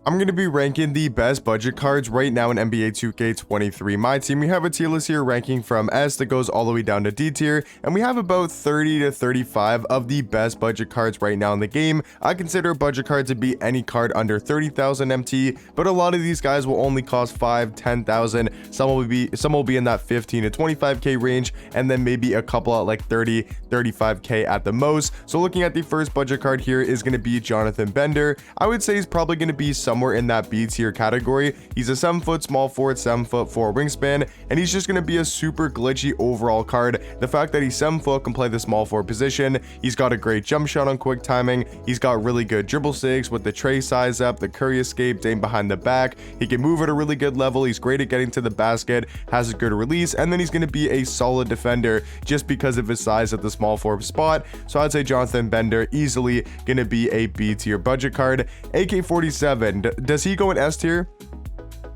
I'm going to be ranking the best budget cards right now in NBA 2K23 My Team. We have a tier list here ranking from S that goes all the way down to D tier, and we have about 30 to 35 of the best budget cards right now in the game. I consider a budget card to be any card under 30,000 MT, but a lot of these guys will only cost 5, 10,000. Some will be in that 15 to 25k range, and then maybe a couple at like 30, 35k at the most. So looking at the first budget card here is going to be Jonathan Bender. I would say he's probably going to be somewhere in that B tier category. He's a 7-foot small forward, 7'4" wingspan, and he's just going to be a super glitchy overall card. The fact that he's 7 foot, can play the small forward position, he's got a great jump shot on quick timing, he's got really good dribble sigs with the tray size up, the Curry escape, Dame behind the back, he can move at a really good level, he's great at getting to the basket, has a good release, and then he's going to be a solid defender just because of his size at the small forward spot. So I'd say Jonathan Bender easily going to be a B tier budget card. AK-47, does he go in S tier?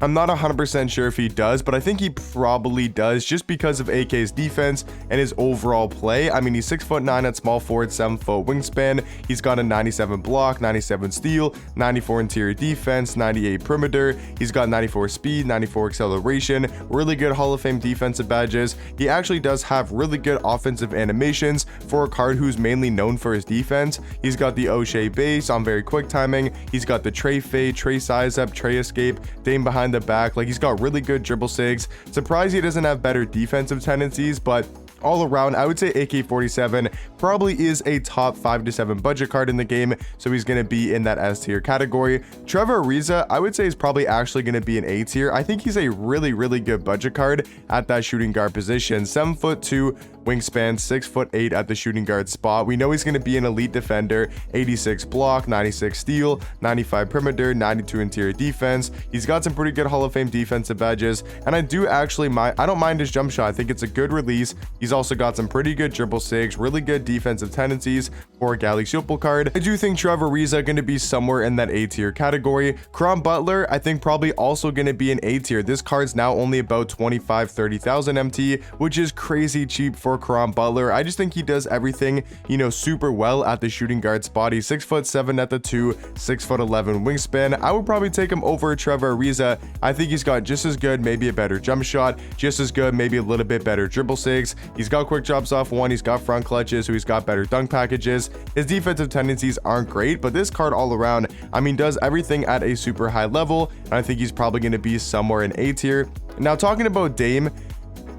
I'm not 100% sure if he does, but I think he probably does just because of AK's defense and his overall play. I mean, he's 6'9" at small forward, 7-foot wingspan. He's got a 97 block, 97 steal, 94 interior defense, 98 perimeter. He's got 94 speed, 94 acceleration, really good Hall of Fame defensive badges. He actually does have really good offensive animations for a card who's mainly known for his defense. He's got the O'Shea base on very quick timing. He's got the tray fade, tray size up, tray escape, Dame behind the back. Like, he's got really good dribble sigs. Surprised he doesn't have better defensive tendencies, but all around, I would say AK-47 probably is a top 5 to 7 budget card in the game, so he's going to be in that S tier category. Trevor Ariza, I would say, is probably actually going to be an A tier. I think he's a really good budget card at that shooting guard position. 7'2" wingspan, 6'8" at the shooting guard spot. We know he's going to be an elite defender, 86 block, 96 steal, 95 perimeter, 92 interior defense. He's got some pretty good Hall of Fame defensive badges, and I don't mind his jump shot. I think it's a good release. He's also got some pretty good dribble sigs, really good defensive tendencies for a Galaxy Opal card. I do think Trevor Ariza going to be somewhere in that A tier category. Kawhi Butler, I think probably also going to be an A tier. This card's now only about 30,000 MT, which is crazy cheap for Kawhi Butler. I just think he does everything, super well at the shooting guard spot. He's 6'7" at the 2, 6'11" wingspan. I would probably take him over Trevor Ariza. I think he's got just as good, maybe a better jump shot, just as good, maybe a little bit better dribble sigs. He's got quick drops off one, he's got front clutches, so he's got better dunk packages. His defensive tendencies aren't great, but this card all around, does everything at a super high level, and I think he's probably going to be somewhere in A tier. Now, talking about Dame,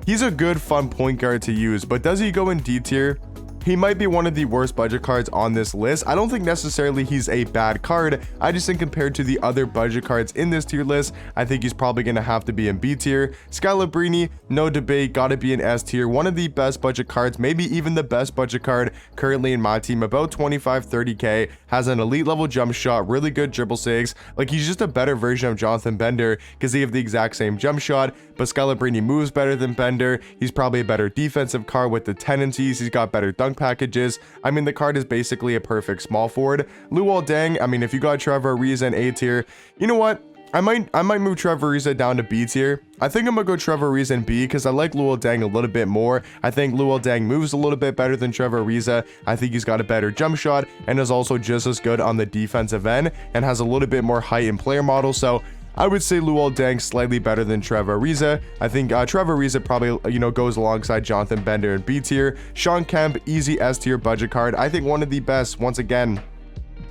he's a good fun point guard to use, but does he go in D tier? He might be one of the worst budget cards on this list. I don't think necessarily he's a bad card. I just think compared to the other budget cards in this tier list, I think he's probably going to have to be in B tier. Scalabrine, no debate, got to be in S tier. One of the best budget cards, maybe even the best budget card currently in my team, about 25-30k, has an elite level jump shot, really good dribble sigs. Like, he's just a better version of Jonathan Bender because they have the exact same jump shot, but Scalabrine moves better than Bender. He's probably a better defensive card with the tendencies. He's got better dunk packages. The card is basically a perfect small forward. Luol Deng, if you got Trevor Ariza in A tier, you know what? I might move Trevor Ariza down to B tier. I think I'm gonna go Trevor Ariza in B because I like Luol Deng a little bit more. I think Luol Deng moves a little bit better than Trevor Ariza. I think he's got a better jump shot and is also just as good on the defensive end and has a little bit more height and player model. So I would say Luol Deng slightly better than Trevor Ariza. I think Trevor Ariza probably, goes alongside Jonathan Bender in B tier. Kemp, easy S tier budget card. I think one of the best, once again,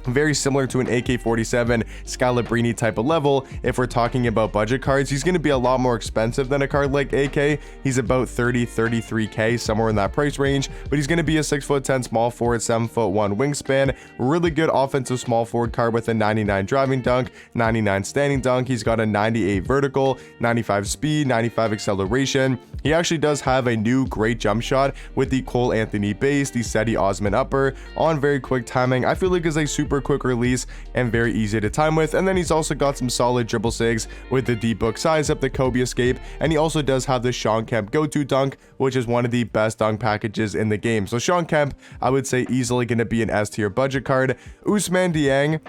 very similar to an AK-47 Scalabrine type of level. If we're talking about budget cards, he's going to be a lot more expensive than a card like AK. He's about 33k, somewhere in that price range, but he's going to be a 6'10" small forward, 7'1" wingspan, really good offensive small forward card with a 99 driving dunk, 99 standing dunk. He's got a 98 vertical, 95 speed, 95 acceleration. He actually does have a new great jump shot with the Cole Anthony base, the Cedi Osman upper on very quick timing. I feel like it's a super quick release and very easy to time with. And then he's also got some solid dribble sigs with the deep book size up, the Kobe escape, and he also does have the Shawn Kemp go-to dunk, which is one of the best dunk packages in the game. So Shawn Kemp, I would say easily going to be an S tier budget card. Ousmane Dieng,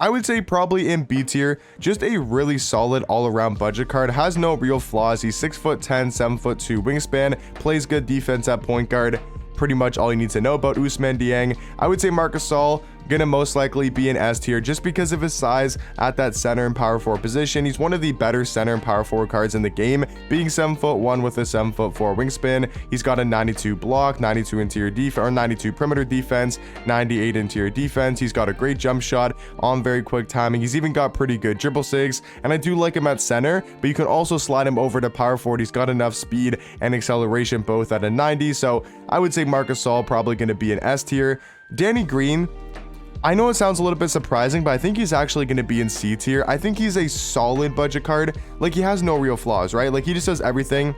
I would say probably in B tier, just a really solid all-around budget card, has no real flaws. He's 6'10", 7'2" wingspan, plays good defense at point guard. Pretty much all you need to know about Ousmane Dieng. I would say Marc Gasol, gonna most likely be an S tier just because of his size at that center and power forward position. He's one of the better center and power forward cards in the game, being 7'1" with a 7'4" wingspan. He's got a 92 block, 92 interior defense, or 92 perimeter defense, 98 interior defense. He's got a great jump shot on very quick timing. He's even got pretty good dribble sigs, and I do like him at center, but you can also slide him over to power forward. He's got enough speed and acceleration both at a 90, so I would say Marc Gasol probably going to be an S tier. Danny Green, I know it sounds a little bit surprising, but I think he's actually going to be in C tier. I think he's a solid budget card. Like, he has no real flaws, right? Like, he just does everything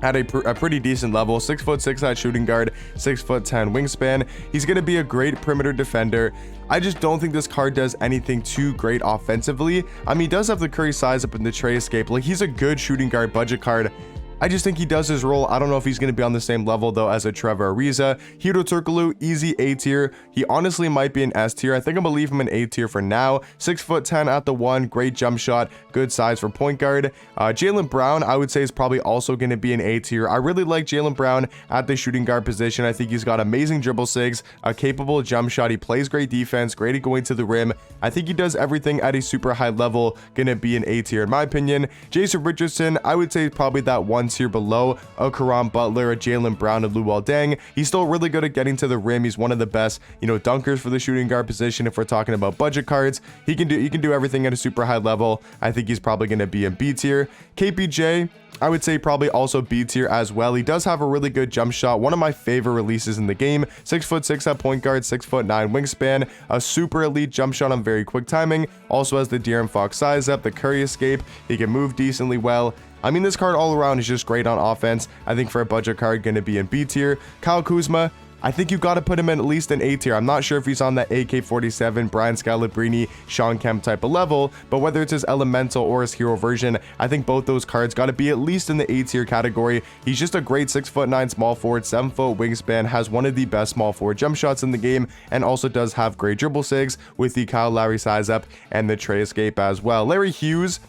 at a pretty decent level. 6'6" at shooting guard, 6'10" wingspan. He's going to be a great perimeter defender. I just don't think this card does anything too great offensively. I mean, he does have the Curry size up in the tray escape. Like, he's a good shooting guard budget card. I just think he does his role. I don't know if he's going to be on the same level though as a Trevor Ariza. Hito Turkoglu, easy A tier. He honestly might be an S tier. I think I'm gonna leave him an A tier for now. 6'10" at the 1, great jump shot, good size for point guard. Jalen Brown, I would say, is probably also going to be an A tier. I really like Jalen Brown at the shooting guard position. I think he's got amazing dribble sigs, a capable jump shot. He plays great defense, great at going to the rim. I think he does everything at a super high level. Gonna be an A tier in my opinion. Jason Richardson, I would say probably that 1 tier below a Kawhi Butler, a Jalen Brown, and Luol Deng. He's still really good at getting to the rim. He's one of the best, dunkers for the shooting guard position. If we're talking about budget cards, he can do everything at a super high level. I think he's probably going to be in B tier. KPJ, I would say probably also B tier as well. He does have a really good jump shot, one of my favorite releases in the game. 6'6" at point guard, 6'9" wingspan, a super elite jump shot on very quick timing. Also has the De'Aaron Fox size up, the Curry escape. He can move decently well. I mean, this card all around is just great on offense. I think for a budget card, going to be in B tier. Kyle Kuzma, I think you got to put him in at least an A tier. I'm not sure if he's on that AK-47, Brian Scalabrine, Sean Kemp type of level, but whether it's his elemental or his hero version, I think both those cards got to be at least in the A tier category. He's just a great 6'9" small forward, 7-foot wingspan, has one of the best small forward jump shots in the game, and also does have great dribble sigs with the Kyle Lowry size up and the tray escape as well. Larry Hughes,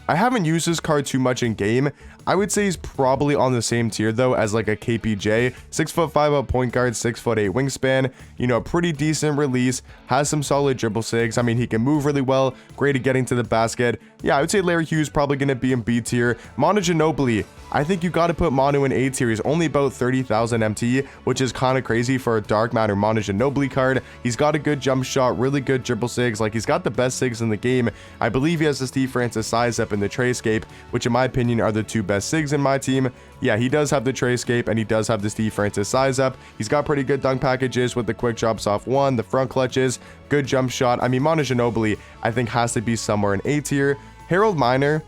I haven't used this card too much in game. I would say he's probably on the same tier though as like a KPJ. 6'5" at point guard, 6'8" wingspan. Pretty decent release. Has some solid dribble sigs. I mean, he can move really well. Great at getting to the basket. Yeah, I would say Larry Hughes probably going to be in B tier. Manu Ginobili, I think you got to put Manu in A tier. He's only about 30,000 MT, which is kind of crazy for a dark matter Manu Ginobili card. He's got a good jump shot, really good dribble sigs. Like, he's got the best sigs in the game. I believe he has the Steve Francis size up in the tray escape, which in my opinion are the two best sigs in my team. Yeah, he does have the tray escape and he does have the Steve Francis size up. He's got pretty good dunk packages with the quick drops off 1, the front clutches, good jump shot. I mean, Manu Ginobili, I think, has to be somewhere in A tier. Harold Miner,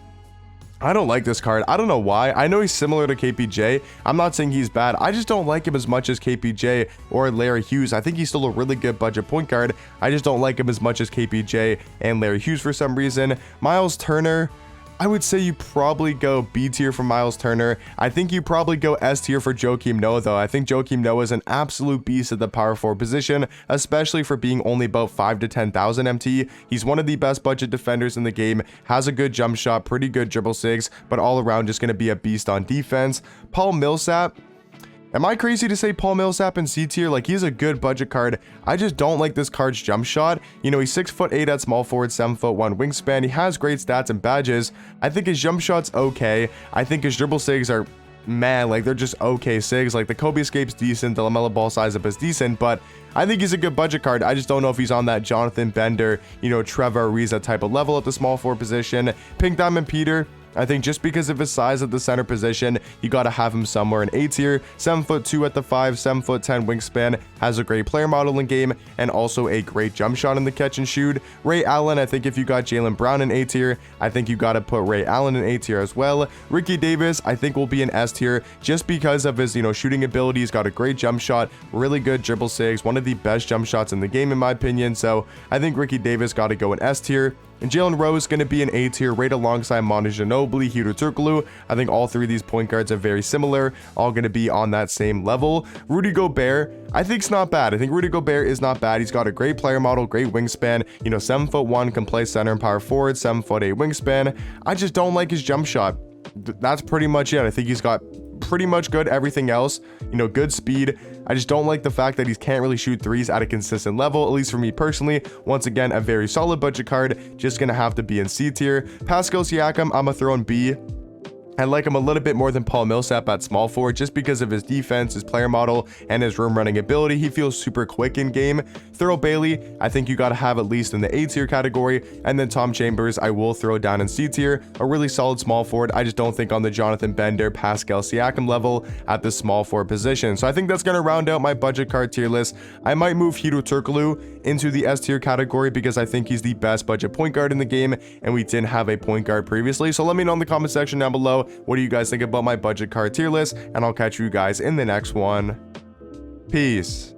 I don't like this card. I don't know why. I know he's similar to KPJ. I'm not saying he's bad. I just don't like him as much as KPJ or Larry Hughes. I think he's still a really good budget point guard. I just don't like him as much as KPJ and Larry Hughes for some reason. Miles Turner, I would say you probably go B tier for Miles Turner. I think you probably go S tier for Joakim Noah though. I think Joakim Noah is an absolute beast at the power forward position, especially for being only about 5 to 10,000 MT. He's one of the best budget defenders in the game, has a good jump shot, pretty good dribble sigs, but all around just going to be a beast on defense. Paul Millsap, am I crazy to say Paul Millsap in C tier? Like, he's a good budget card. I just don't like this card's jump shot. He's 6'8" at small forward, 7'1" wingspan. He has great stats and badges. I think his jump shot's okay. I think his dribble sigs are, man, like, they're just okay sigs. Like, the Kobe escape's decent, the LaMelo Ball size up is decent, but I think he's a good budget card. I just don't know if he's on that Jonathan Bender, Trevor Ariza type of level at the small forward position. Pink Diamond Peter, I think just because of his size at the center position, you got to have him somewhere in A tier. 7'2" at the 5, 7'10" wingspan, has a great player model in game, and also a great jump shot in the catch and shoot. Ray Allen, I think if you got Jalen Brown in A tier, I think you got to put Ray Allen in A tier as well. Ricky Davis, I think will be in S tier just because of his, shooting ability. He's got a great jump shot, really good dribble sigs, one of the best jump shots in the game in my opinion. So I think Ricky Davis got to go in S tier. And Jalen Rose going to be an A tier right alongside Manu Ginobili, Hito Turkoglu. I think all three of these point guards are very similar, all going to be on that same level. Rudy Gobert, I think it's not bad. I think Rudy Gobert is not bad. He's got a great player model, great wingspan, 7'1", can play center and power forward, 7'8" wingspan. I just don't like his jump shot. That's pretty much it. I think he's got pretty much good. Everything else, good speed. I just don't like the fact that he can't really shoot threes at a consistent level, at least for me personally. Once again, a very solid budget card, just gonna have to be in C tier. Pascal Siakam, I'm gonna throw in B. I like him a little bit more than Paul Millsap at small forward just because of his defense, his player model, and his rim running ability. He feels super quick in game. Thurl Bailey, I think you got to have at least in the A tier category. And then Tom Chambers, I will throw down in C tier. A really solid small forward. I just don't think on the Jonathan Bender, Pascal Siakam level at the small forward position. So I think that's going to round out my budget card tier list. I might move Hedo Turkoglu into the S tier category because I think he's the best budget point guard in the game, and we didn't have a point guard previously. So let me know in the comment section down below, what do you guys think about my budget card tier list, and I'll catch you guys in the next one. Peace.